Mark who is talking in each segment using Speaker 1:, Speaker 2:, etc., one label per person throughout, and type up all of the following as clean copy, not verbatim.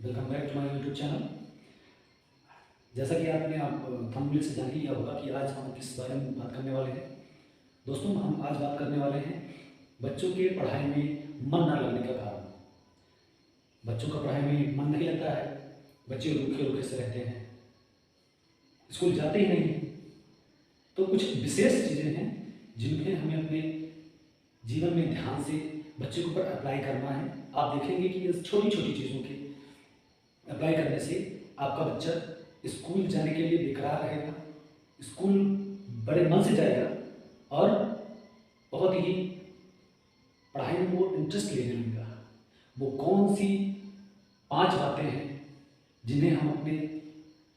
Speaker 1: Welcome back to my YouTube channel. जैसा कि आपने थंबनेल से जान ही लिया होगा कि आज हम किस बारे में बात करने वाले हैं। दोस्तों, हम आज बात करने वाले हैं बच्चों के पढ़ाई में मन न लगने का कारण। बच्चों का पढ़ाई में मन नहीं लगता है, बच्चे रूखे रूखे से रहते हैं, स्कूल जाते ही नहीं हैं। तो कुछ विशेष चीज़ें हैं जिन्हें हमें अपने जीवन में ध्यान से बच्चे के ऊपर अप्लाई करना है। आप देखेंगे कि इस छोटी छोटी चीज़ों के अप्लाई करने से आपका बच्चा स्कूल जाने के लिए बेकरार रहेगा, स्कूल बड़े मन से जाएगा और बहुत ही पढ़ाई में वो इंटरेस्ट लेने लगेगा। वो कौन सी 5 बातें हैं जिन्हें हम अपने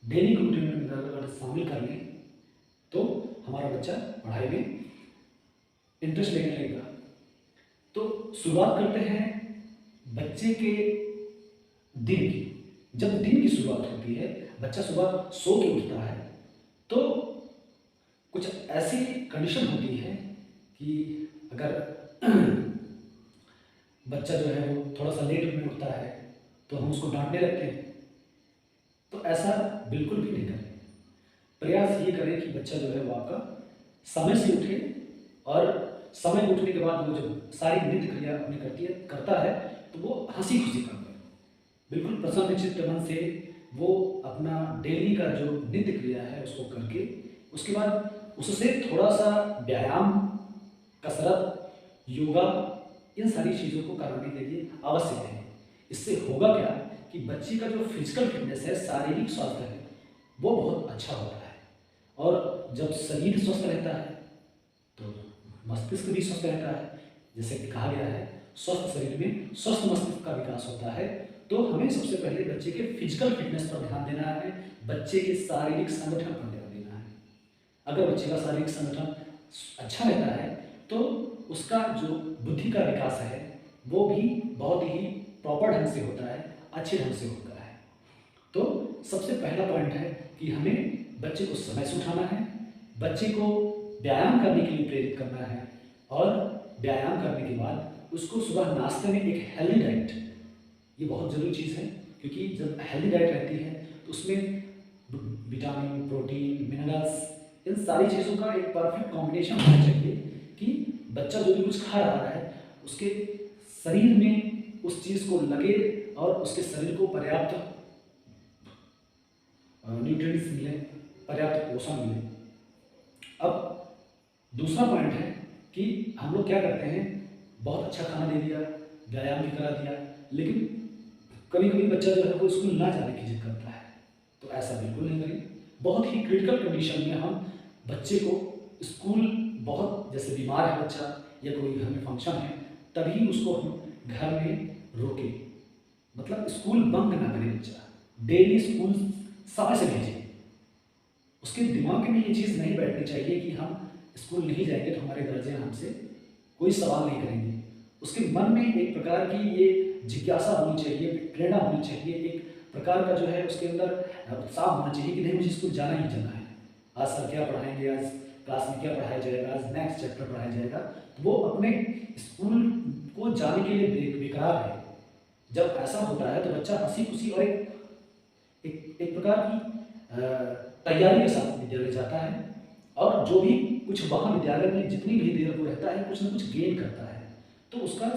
Speaker 1: डेली रूटीन में अगर शामिल कर लें तो हमारा बच्चा पढ़ाई में इंटरेस्ट लेने लगेगा। तो शुरुआत करते हैं बच्चे के दिन की। जब दिन की शुरुआत होती है, बच्चा सुबह सो के उठता है, तो कुछ ऐसी कंडीशन होती है कि अगर बच्चा जो है वो थोड़ा सा लेट में उठता है तो हम उसको डांटने लगते हैं। तो ऐसा बिल्कुल भी नहीं करें। प्रयास ये करें कि बच्चा जो है वो आपका समय से उठे और समय उठने के बाद वो जो सारी नित्य क्रिया अपनी करता है तो वो हंसी खुशी करता है, बिल्कुल प्रसन्न चित्त मन से वो अपना डेली का जो नित्य क्रिया है उसको करके उसके बाद उससे थोड़ा सा व्यायाम, कसरत, योगा, इन सारी चीज़ों को कराने के लिए आवश्यक है। इससे होगा क्या कि बच्चे का जो फिजिकल फिटनेस है, शारीरिक स्वास्थ्य है, वो बहुत अच्छा होता है। और जब शरीर स्वस्थ रहता है तो मस्तिष्क भी स्वस्थ रहता है। जैसे कि कहा गया है, स्वस्थ शरीर में स्वस्थ मस्तिष्क का विकास होता है। तो हमें सबसे पहले बच्चे के फिजिकल फिटनेस पर ध्यान देना है, बच्चे के शारीरिक संगठन पर ध्यान देना है। अगर बच्चे का शारीरिक संगठन अच्छा रहता है तो उसका जो बुद्धि का विकास है वो भी बहुत ही प्रॉपर ढंग से होता है, अच्छे ढंग से होता है। तो सबसे पहला पॉइंट है कि हमें बच्चे को समय से उठाना है, बच्चे को व्यायाम करने के लिए प्रेरित करना है और व्यायाम करने के बाद उसको सुबह नाश्ते में एक हेल्दी डाइट, ये बहुत ज़रूरी चीज़ है, क्योंकि जब हेल्दी डाइट रहती है तो उसमें विटामिन, प्रोटीन, मिनरल्स, इन सारी चीज़ों का एक परफेक्ट कॉम्बिनेशन होना चाहिए कि बच्चा जो भी कुछ खा रहा है उसके शरीर में उस चीज़ को लगे और उसके शरीर को पर्याप्त न्यूट्रिएंट्स मिले, पर्याप्त पोषण मिले। अब दूसरा पॉइंट है कि हम लोग क्या करते हैं, बहुत अच्छा खाना दे दिया, व्यायाम भी करा दिया, लेकिन कभी कभी बच्चा जो है वो स्कूल ना जाने की जिद करता है। तो ऐसा बिल्कुल नहीं करें। बहुत ही क्रिटिकल कंडीशन में हम बच्चे को स्कूल, बहुत जैसे बीमार है बच्चा या कोई घर में फंक्शन है, तभी उसको हम घर में रोकें। मतलब स्कूल बंक ना करें बच्चा, डेली स्कूल समय से भेजें। उसके दिमाग में ये चीज़ नहीं बैठनी चाहिए कि हम स्कूल नहीं जाएंगे तो हमारे गार्जियन हमसे कोई सवाल नहीं करेंगे। उसके मन में एक प्रकार की ये जिज्ञासा होनी चाहिए, प्रेरणा होनी चाहिए, एक प्रकार का जो है उसके अंदर उत्साह होना चाहिए कि नहीं, मुझे स्कूल जाना ही जाना है। आज सर क्या पढ़ाएंगे, आज क्लास में क्या पढ़ाया जाएगा, आज नेक्स्ट चैप्टर पढ़ाया जाएगा, तो वो अपने स्कूल को जाने के लिए बेकरार है। जब ऐसा होता है तो बच्चा हंसी खुशी और एक प्रकार की तैयारी के साथ विद्यालय जाता है और जो भी कुछ वहाँ विद्यालय में जितनी भी देर वो रहता है कुछ ना कुछ गेन करता है। तो उसका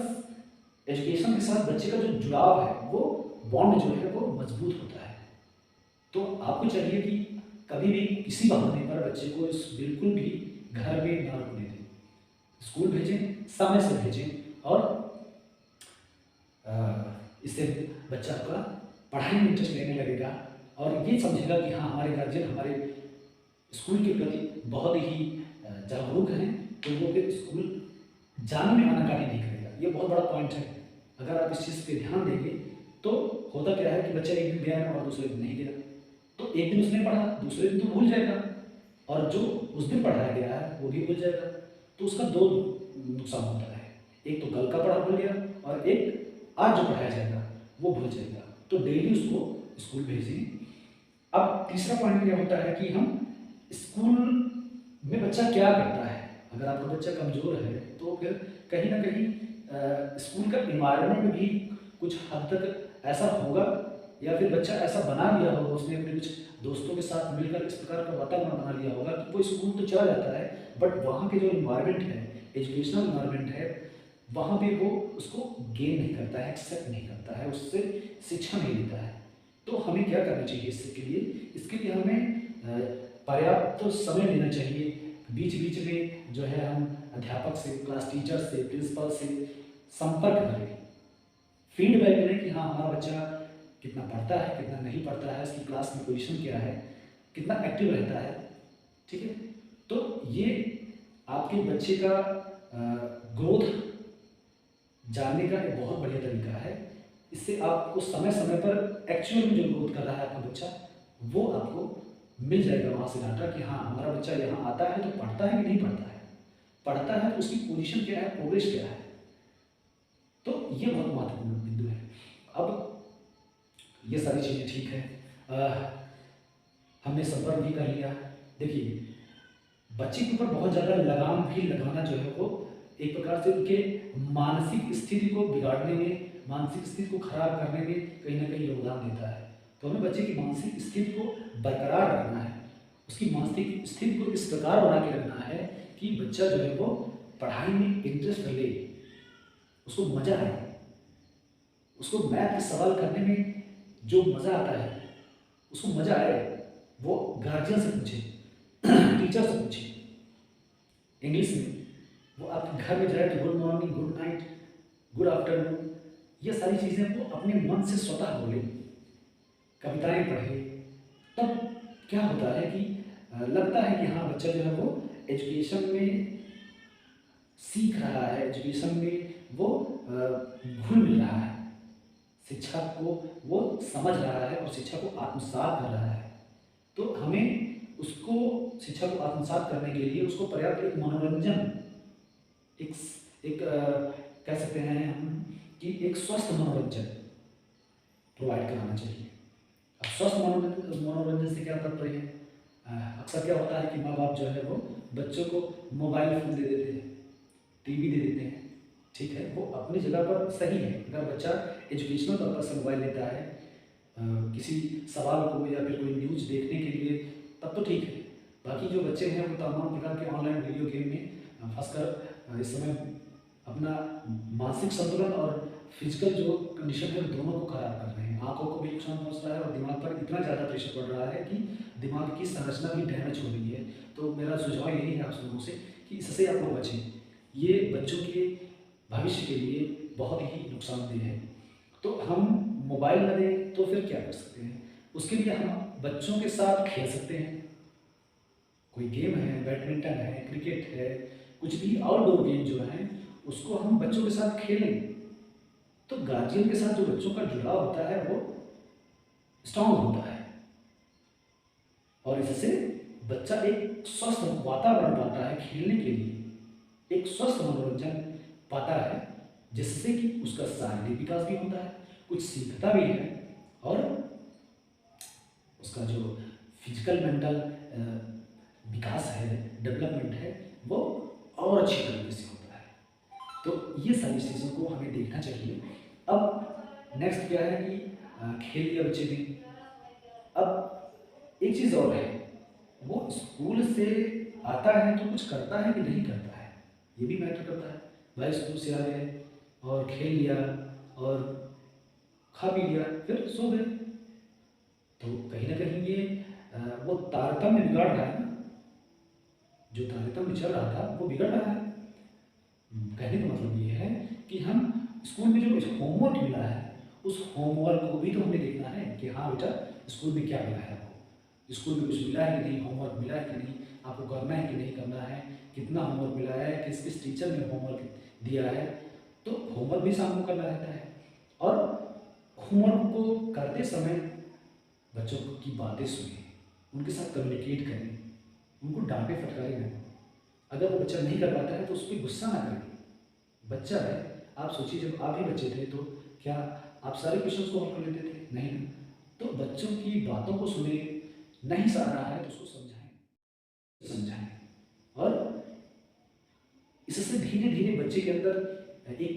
Speaker 1: एजुकेशन के साथ बच्चे का जो जुड़ाव है, वो बॉन्ड जो है वो मजबूत होता है। तो आपको चाहिए कि कभी भी किसी बहाने पर बच्चे को बिल्कुल भी घर में ना रुकने दें, स्कूल भेजें, समय से भेजें और इससे बच्चा आपका पढ़ाई में इंटरेस्ट लेने लगेगा और ये समझेगा कि हाँ, हमारे गार्जियन हमारे स्कूल के प्रति बहुत ही जागरूक हैं, तो वो फिर स्कूल जाने में आनाकानी नहीं करेगा। ये बहुत बड़ा पॉइंट है। अगर आप इस चीज़ पे ध्यान देंगे तो होता क्या है कि बच्चा एक दिन गया और दूसरे दिन नहीं गया, तो एक दिन उसने पढ़ा, दूसरे दिन तो भूल जाएगा और जो उस दिन पढ़ाया गया है वो भी भूल जाएगा। तो उसका 2 नुकसान होता है, एक तो कल का पढ़ा भूल गया और एक आज जो पढ़ाया जाएगा वो भूल जाएगा। तो डेली उसको स्कूल भेजें। अब तीसरा पॉइंट क्या होता है कि हम स्कूल में बच्चा क्या करता है। अगर आपका बच्चा कमज़ोर है तो फिर कहीं ना कहीं स्कूल का इन्वायरमेंट भी कुछ हद तक ऐसा होगा या फिर बच्चा ऐसा बना लिया होगा, उसने अपने कुछ दोस्तों के साथ मिलकर इस प्रकार का वातावरण बना लिया होगा कि वो स्कूल तो चला जाता है, बट वहाँ के जो इन्वायरमेंट है, एजुकेशनल इन्वायरमेंट है, वहाँ पे वो उसको गेन नहीं करता है, एक्सेप्ट नहीं करता है, उससे शिक्षा नहीं लेता है। तो हमें क्या करना चाहिए इसके लिए? इसके लिए हमें पर्याप्त तो समय लेना चाहिए। बीच-बीच में जो है हम अध्यापक से, क्लास टीचर से, प्रिंसिपल से संपर्क करें। फीडबैक लें कि हाँ, हमारा बच्चा कितना पढ़ता है, कितना नहीं पढ़ता है, उसकी क्लास में पोजीशन क्या है, कितना एक्टिव रहता है, ठीक है? तो ये आपके बच्चे का ग्रोथ जानने का एक बहुत बढ़िया तरीका है। इससे आपको समय-समय पर एक्चुअल में जो ग्रोथ कर रहा है आपका बच्चा, वो आपको मिल जाएगा वहाँ से डाटा कि हाँ, हमारा बच्चा यहाँ आता है तो पढ़ता है कि नहीं पढ़ता है? पढ़ता है तो उसकी पोजीशन क्या है, प्रोग्रेस क्या है? तो ये बहुत महत्वपूर्ण बिंदु है। अब ये सारी चीज़ें ठीक है। हमने संपर्क भी कर लिया। देखिए, बच्चे के ऊपर बहुत ज़्यादा लगाम भी लगाना जो है वो एक प्रकार से उनके मानसिक स्थिति को बिगाड़ने में, मानसिक स्थिति को खराब करने में कहीं न कहीं योगदान देता है। तो हमें बच्चे की मानसिक स्थिति को बरकरार रखना है। उसकी मानसिक स्थिति को इस प्रकार बना के रखना है कि बच्चा जो है वो पढ़ाई में इंटरेस्ट ले, उसको मज़ा आए। उसको मैथ के सवाल करने में जो मज़ा आता है, उसको मज़ा आए, वो गार्जियन से पूछे, टीचर से पूछे, इंग्लिश में। वो आपके घर में जाए तो good morning, good night, good afternoon, ये सारी चीज़ें वो अपने मन से स्वतः बोले, कविताएँ पढ़े। तब क्या होता है कि लगता है कि हाँ, बच्चा जो है वो एजुकेशन में सीख रहा है, एजुकेशन में वो घुल मिल रहा है, शिक्षा को वो समझ रहा है और शिक्षा को आत्मसात कर रहा है। तो हमें उसको शिक्षा को आत्मसात करने के लिए उसको पर्याप्त एक मनोरंजन, एक एक कह सकते हैं हम कि एक स्वस्थ मनोरंजन प्रोवाइड कराना चाहिए। अब स्वस्थ मनोरंजन से क्या तात्पर्य है? अक्सर क्या होता है कि माँ-बाप जो है वो बच्चों को मोबाइल फ़ोन दे देते हैं, टीवी दे देते हैं, ठीक है? वो अपनी जगह पर सही है। अगर बच्चा एजुकेशनल पर्पज़ से मोबाइल लेता है किसी सवाल को या फिर कोई न्यूज़ देखने के लिए, तब तो ठीक है। बाकी जो बच्चे हैं वो तमाम प्रकार के ऑनलाइन वीडियो गेम में फँसकर इस समय अपना मानसिक संतुलन और फिजिकल जो कंडीशन है दोनों को खराब कर रहे हैं। आँखों को भी नुकसान पहुँच रहा है और दिमाग पर इतना ज़्यादा प्रेशर पड़ रहा है कि दिमाग की संरचना भी डैमेज हो रही है। तो मेरा सुझाव यही है आप लोगों से कि इससे आप लोग बचें। ये बच्चों के भविष्य के लिए बहुत ही नुकसानदेह है। तो हम मोबाइल ना दें तो फिर क्या कर सकते हैं? उसके लिए हम बच्चों के साथ खेल सकते हैं। कोई गेम है, बैडमिंटन है, क्रिकेट है, कुछ भी आउटडोर गेम जो हैं, उसको हम बच्चों के साथ खेलें। तो गार्जियन के साथ जो बच्चों का जुड़ाव होता है वो स्ट्रॉन्ग होता है और इससे बच्चा एक स्वस्थ वातावरण पाता है खेलने के लिए, एक स्वस्थ मनोरंजन पाता है, जिससे कि उसका शारीरिक विकास भी होता है, कुछ सीखता भी है और उसका जो फिजिकल मेंटल विकास है, डेवलपमेंट है, वो और अच्छी तरीके से होता है। तो ये सारी चीज़ों को हमें देखना चाहिए। अब नेक्स्ट क्या है कि खेल लिया बच्चे ने, अब एक चीज़ और है, वो स्कूल से आता है तो कुछ करता है कि नहीं करता है, ये भी मैटर करता है। भाई स्कूल से आ गए और खेल लिया और खा पी लिया, फिर सो गए, तो कहीं न कहीं ये वो तारतम्य बिगाड़ रहा है ना, जो तारतम्य चल रहा था वो बिगड़ रहा है। कहने का मतलब ये है कि हम स्कूल में जो होमवर्क मिला है, उस होमवर्क को भी तो हमें देखना है कि हाँ बेटा, स्कूल में क्या मिला है आपको, स्कूल में कुछ मिला है कि नहीं, होमवर्क मिला है कि नहीं, आपको करना है कि नहीं करना है, कितना होमवर्क मिला है, किस किस टीचर ने होमवर्क दिया है। तो होमवर्क भी शाम को करना रहता है और होमवर्क को करते समय बच्चों की बातें सुनें, उनके साथ कम्युनिकेट करें, उनको डांटे फटकारे नहीं। अगर वो बच्चा नहीं कर पाता है तो उस पर गुस्सा ना करें। बच्चा है, आप सोचिए जब आप भी बच्चे थे तो क्या आप सारे क्वेश्चंस को हल कर लेते थे? नहीं ना। तो बच्चों की बातों को सुने, नहीं सह रहा है तो उसको समझाएं और इससे धीरे-धीरे बच्चे के अंदर एक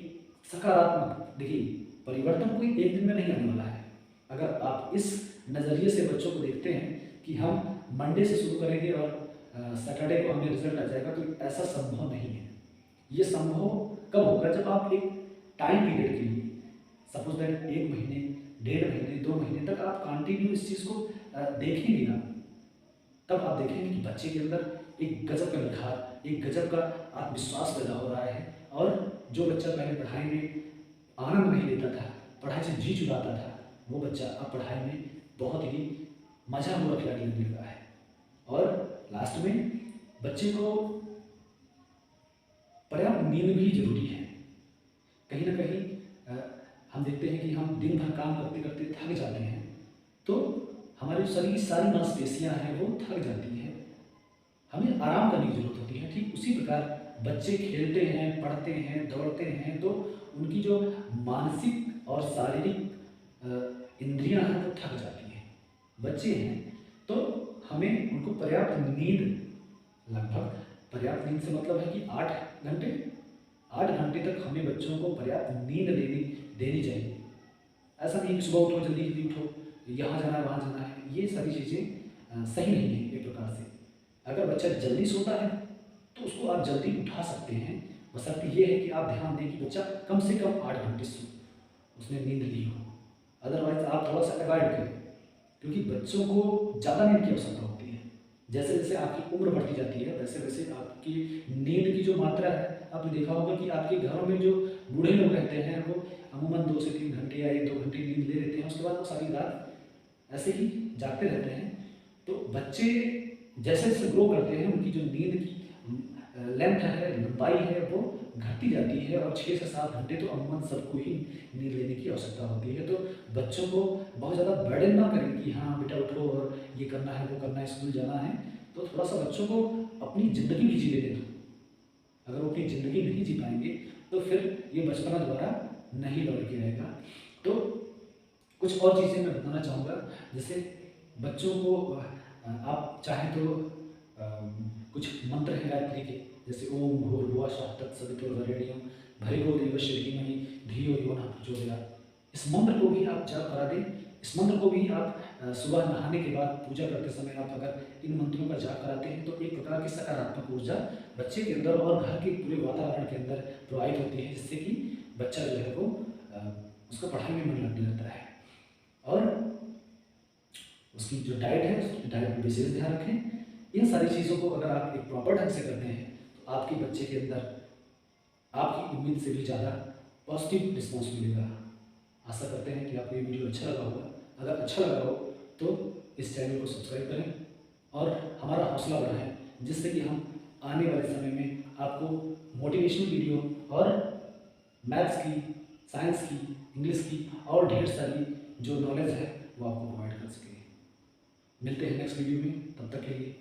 Speaker 1: सकारात्मक, देखिए परिवर्तन कोई एक दिन में नहीं आने वाला है। अगर आप आप इस नज़रिए से बच्चों को देखते हैं कि हम मंडे से शुरू करेंगे और सैटरडे को हमें रिजल्ट आ जाएगा, तो ऐसा संभव नहीं है। ये संभव कब होगा? जब आप एक टाइम पीरियड के लिए, सपोज दैट 1 महीने, 1.5 महीने, 2 महीने तक आप कंटिन्यू इस चीज़ को देखेंगे ना, तब आप देखेंगे कि बच्चे के अंदर एक गजब का निखार, एक गजब का आत्मविश्वास पैदा हो रहा है। और जो बच्चा पहले पढ़ाई में आनंद नहीं लेता था, पढ़ाई से जी चुराता था, वो बच्चा अब पढ़ाई में बहुत ही मजा हुआ खिलाड़ी लगने लगा है। और लास्ट में बच्चे को पर्याप्त नींद भी जरूरी है। कहीं ना कहीं हम देखते हैं कि हम दिन भर काम करते करते थक जाते हैं, तो हमारे शरीर की सारी मांसपेशियां हैं वो थक जाती हैं, हमें आराम करने की जरूरत होती है। ठीक उसी प्रकार बच्चे खेलते हैं, पढ़ते हैं, दौड़ते हैं, तो उनकी जो मानसिक और शारीरिक इंद्रियां हैं वो थक जाती हैं। बच्चे हैं तो हमें उनको पर्याप्त नींद, लगभग पर्याप्त नींद से मतलब है कि 8 घंटे तक हमें बच्चों को पर्याप्त नींद देनी चाहिए। ऐसा नहीं कि सुबह उठो, जल्दी जल्दी उठो, यहाँ जाना है वहाँ जाना है, ये सारी चीज़ें सही नहीं है एक प्रकार से। अगर बच्चा जल्दी सोता है तो उसको आप जल्दी उठा सकते हैं, बशर्ते ये है कि आप ध्यान दें कि बच्चा कम से कम 8 घंटे उसने नींद ली हो। अदरवाइज आप थोड़ा सा अवॉइड करें, क्योंकि बच्चों को ज़्यादा नींद की आवश्यकता होती है। जैसे जैसे आपकी उम्र बढ़ती जाती है वैसे वैसे आपकी नींद की जो मात्रा है, आपने देखा होगा कि आपके घरों में जो बूढ़े लोग रहते हैं वो अमूमन 2 से 3 घंटे या 1-2 घंटे नींद ले लेते हैं, उसके बाद वो सारी रात ऐसे ही जागते रहते हैं। तो बच्चे जैसे जैसे ग्रो करते हैं उनकी जो नींद की लेंथ है, लंबाई है, वो घटती जाती है, और 6 से 7 घंटे तो अमूमन सबको ही नींद लेने की आवश्यकता होती है। तो बच्चों को बहुत ज़्यादा बर्डन ना करें कि हाँ बेटा उठो और ये करना है, वो करना है, स्कूल जाना है। तो थोड़ा सा बच्चों को अपनी ज़िंदगी भी जीने दें। अगर वो अपनी ज़िंदगी नहीं जी पाएंगे तो फिर ये बचपना दोबारा नहीं लौट के आएगा। तो कुछ और चीज़ें मैं बताना चाहूँगा, जैसे बच्चों को आप चाहें तो कुछ मंत्र हैं गायत्री के, जैसे ओम भूर्भुवः स्वः तत्सवितुर्वरेण्यं भर्गो देवस्य धीमहि धियो यो नः प्रचोदयात्। इस मंत्र को भी आप जप करा दें। इस मंत्र को भी आप सुबह नहाने के बाद पूजा करते समय आप अगर इन मंत्रों का जाप कराते हैं तो एक प्रकार की सकारात्मक ऊर्जा बच्चे के अंदर और घर के पूरे वातावरण के अंदर प्रोवाइड होती है, जिससे कि बच्चा जो है वो उसका पढ़ाई में मन लगने लगता है। और उसकी जो डाइट है, उसकी डाइट में विशेष ध्यान रखें। इन सारी चीज़ों को अगर आप एक प्रॉपर ढंग से करते हैं तो आपके बच्चे के अंदर आपकी उम्मीद से भी ज़्यादा पॉजिटिव रिस्पॉन्स मिलेगा। आशा करते हैं कि आपको ये वीडियो अच्छा लगा होगा। अगर अच्छा लगा हो तो इस चैनल को सब्सक्राइब करें और हमारा हौसला बढ़ाएं, जिससे कि हम आने वाले समय में आपको मोटिवेशनल वीडियो और मैथ्स की, साइंस की, इंग्लिश की और ढेर सारी जो नॉलेज है वो आपको प्रोवाइड कर सकें। मिलते हैं नेक्स्ट वीडियो में, तब तक के लिए